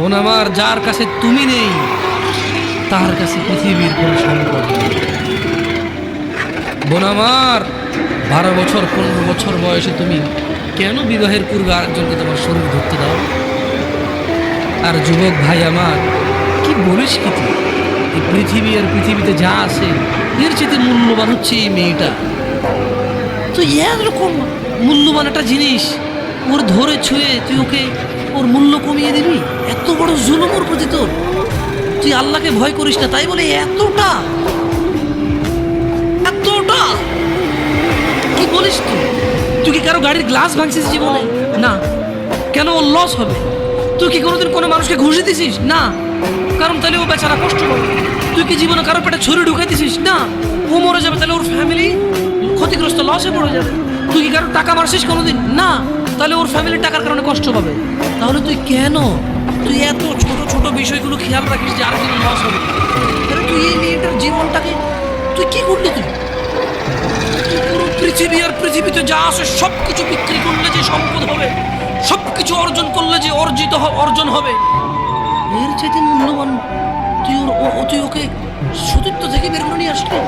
বোন আমার, যার কাছে তুমি নেই তার কাছে পৃথিবীর কোনো সম্পদ নেই। বোন আমার, 12 বছর 15 বছর বয়সে তুমি কেন বিবাহের পূর্বে আরেকজনকে তোমার শরীর ধরতে দাও? আর যুবক ভাই আমার, কি বলিস কি তুই? এই পৃথিবী আর পৃথিবীতে যা আছে এর চেয়ে মূল্যবান হচ্ছে এই মেয়েটা। তো এরকম মূল্যবান একটা জিনিস ওর ধরে ছুঁয়ে তুই ওকে ওর মূল্য কমিয়ে দিবি? এত বড় জুলুম ওর প্রতি তোর! তুই আল্লাহকে ভয় করিস না তাই বলে এতটা এতটা কি বলিস তুই? তুই কি কারো গাড়ির গ্লাস ভাঙছিস জীবনে? না। কেন? ওর লস হবে। তুই কি কোনোদিন কোনো মানুষকে ঘুষ দিছিস? না। কারণ তাহলে ও বেচারা কষ্ট পাবে। তুই কি জীবনে কারো পেটে ছুরি ঢুকাই দিছিস? না। ও মরে যাবে, তাহলে ওর ফ্যামিলি ক্ষতিগ্রস্ত, লসে পড়ে যাবে। তুই কি কারো টাকা মারছিস কোনোদিন? না। তাহলে ওর ফ্যামিলির টাকার কারণে কষ্ট পাবে। তাহলে তুই কেন তুই এত ছোট ছোট বিষয়গুলো খেয়াল রাখিস যে আরেকদিন লস হবে? তাহলে তুই এই মেয়েটার জীবনটাকে তুই কি করলি? তুই পুরো পৃথিবী আর পৃথিবীতে যা আছে সব কিছু বিক্রি করলে যে সম্পদ হবে, সব কিছু অর্জন করলে যে অর্জন হবে, এর চাইতে মূল্যবান তুই ওকে সতীত্ব থেকে বের করে নিয়ে আসলি।